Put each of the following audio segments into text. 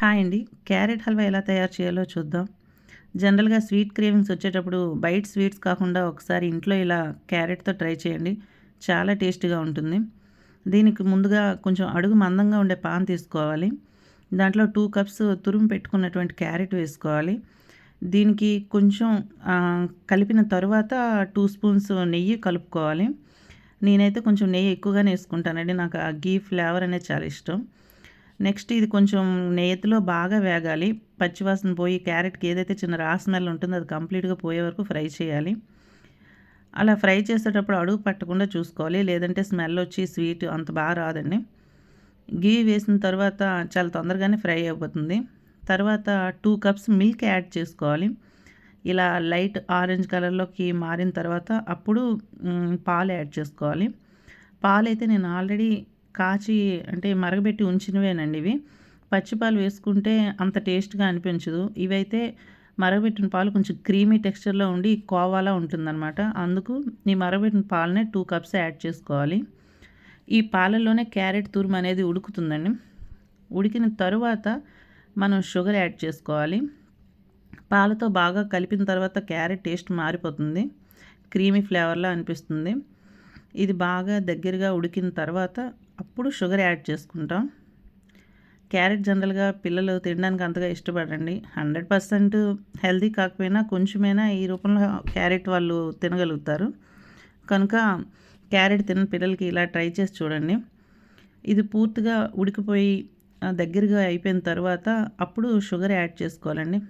Hi అండి. Carrot halwa ఎలా తయారు చేయాలో చూద్దాం. జనరల్‌గా స్వీట్ క్రేవింగ్స్ వచ్చేటప్పుడు బయట స్వీట్స్ కాకుండా ఒకసారి ఇంట్లో ఇలా క్యారెట్‌తో ట్రై చేయండి. చాలా టేస్టీగా ఉంటుంది. దీనికి ముందుగా కొంచెం అడుగు మందంగా ఉండే పాన్ తీసుకోవాలి. దాంట్లో 2 కప్స్ తురుము పెట్టుకున్నటువంటి క్యారెట్ వేసుకోవాలి. దీనికి కొంచెం కలిపిన తరువాత 2 స్పూన్స్ నెయ్యి కలుపుకోవాలి. నేనైతే కొంచెం నెయ్యి ఎక్కువగానే వేసుకుంటానండి. నాకు ఆ ఘీ ఫ్లేవర్ అనేది చాలా ఇష్టం. నెక్స్ట్ ఇది కొంచెం నేతిలో బాగా వేగాలి. పచ్చివాసన పోయి క్యారెట్‌కి ఏదైతే చిన్న స్మెల్ ఉంటుందో అది కంప్లీట్‌గా పోయే వరకు ఫ్రై చేయాలి. అలా ఫ్రై చేసేటప్పుడు అడుగు పట్టకుండా చూసుకోవాలి. లేదంటే స్మెల్ వచ్చి స్వీట్ అంత బాగా రాదండి. ఘీ వేసిన తర్వాత చాలా తొందరగానే ఫ్రై అయిపోతుంది. తర్వాత 2 కప్స్ మిల్క్ యాడ్ చేసుకోవాలి. ఇలా లైట్ ఆరెంజ్ కలర్‌లోకి మారిన తర్వాత అప్పుడు పాలు యాడ్ చేసుకోవాలి. పాలైతే నేను ఆల్రెడీ కాచి అంటే మరగబెట్టి ఉంచినవేనండి ఇవి. పచ్చి పాలు వేసుకుంటే అంత టేస్ట్‌గా అనిపించదు. ఇవైతే మరగబెట్టిన పాలు కొంచెం క్రీమీ టెక్స్చర్‌లో ఉండి కోవాలా ఉంటుందనమాట. అందుకు ఈ మరగబెట్టిన పాలనే 2 కప్స్ యాడ్ చేసుకోవాలి. ఈ పాలల్లోనే క్యారెట్ తురుము అనేది ఉడుకుతుందండి. ఉడికిన తరువాత మనం షుగర్ యాడ్ చేసుకోవాలి. పాలతో బాగా కలిపిన తర్వాత క్యారెట్ టేస్ట్ మారిపోతుంది. క్రీమీ ఫ్లేవర్‌లా అనిపిస్తుంది. ఇది బాగా దగ్గరగా ఉడికిన తర్వాత అప్పుడు షుగర్ యాడ్ చేసుకుంటాం. క్యారెట్ జనరల్‌గా పిల్లలు తినడానికి అంతగా ఇష్టపడరండి. 100% హెల్తీ కాకపోయినా కొంచెమైనా ఈ రూపంలో క్యారెట్ వాళ్ళు తినగలుగుతారు. కనుక క్యారెట్ తినని పిల్లలకి ఇలా ట్రై చేసి చూడండి. ఇది పూర్తిగా ఉడికిపోయి దగ్గరగా అయిపోయిన తర్వాత అప్పుడు షుగర్ యాడ్ చేసుకోవాలండి.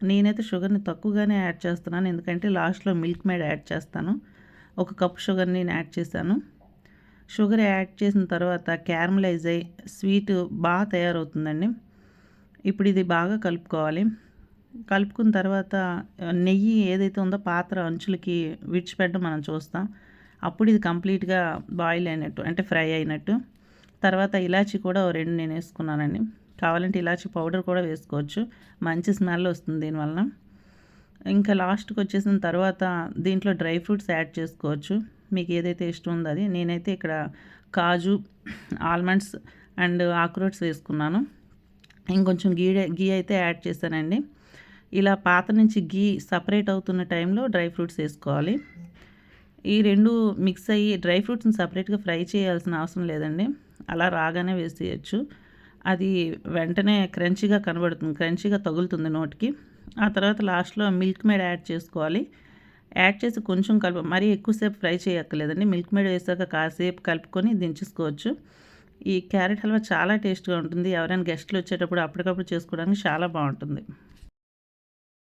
నేనైతే షుగర్‌ని తక్కువగానే యాడ్ చేస్తున్నాను. ఎందుకంటే లాస్ట్‌లో మిల్క్ మేడ్ యాడ్ చేస్తాను. 1 కప్ షుగర్‌ని నేను యాడ్ చేశాను. షుగర్ యాడ్ చేసిన తర్వాత క్యారమలైజ్ అయ్యి స్వీట్ బాగా తయారవుతుందండి. ఇప్పుడు ఇది బాగా కలుపుకోవాలి. కలుపుకున్న తర్వాత నెయ్యి ఏదైతే ఉందో పాత్ర అంచులకి విడిచిపెట్టడం మనం చూస్తాం. అప్పుడు ఇది కంప్లీట్‌గా బాయిల్ అయినట్టు అంటే ఫ్రై అయినట్టు. తర్వాత ఇలాచీ కూడా ఓ 2 నేను వేసుకున్నానండి. కావాలంటే ఇలాచీ పౌడర్ కూడా వేసుకోవచ్చు. మంచి స్మెల్ వస్తుంది దీనివలన. ఇంకా లాస్ట్‌కి వచ్చేసిన తర్వాత దీంట్లో డ్రై ఫ్రూట్స్ యాడ్ చేసుకోవచ్చు. మీకు ఏదైతే ఇష్టం ఉందో అది. నేనైతే ఇక్కడ కాజు, ఆల్మండ్స్ అండ్ అక్రోట్స్ వేసుకున్నాను. ఇంకొంచెం ఘీ అయితే యాడ్ చేశానండి. ఇలా పాత్ర నుంచి ఘీ సెపరేట్ అవుతున్న టైంలో డ్రై ఫ్రూట్స్ వేసుకోవాలి. ఈ 2 మిక్స్ అయ్యి డ్రై ఫ్రూట్స్‌ని సెపరేట్‌గా ఫ్రై చేయాల్సిన అవసరం లేదండి. అలా రాగానే వేసేయొచ్చు. అది వెంటనే క్రంచీగా కనబడుతుంది. క్రంచీగా తగులుతుంది నోటికి. ఆ తర్వాత లాస్ట్‌లో మిల్క్ మేడ్ యాడ్ చేసుకోవాలి. యాడ్ చేసి కొంచెం మరీ ఎక్కువసేపు ఫ్రై చేయక్కర్లేదండి. మిల్క్ మేడ్ వేసాక కాసేపు కలుపుకొని దించేసుకోవచ్చు. ఈ క్యారెట్ హల్వా చాలా టేస్ట్‌గా ఉంటుంది. ఎవరైనా గెస్ట్‌లు వచ్చేటప్పుడు అప్పటికప్పుడు చేసుకోవడానికి చాలా బావుంటుంది.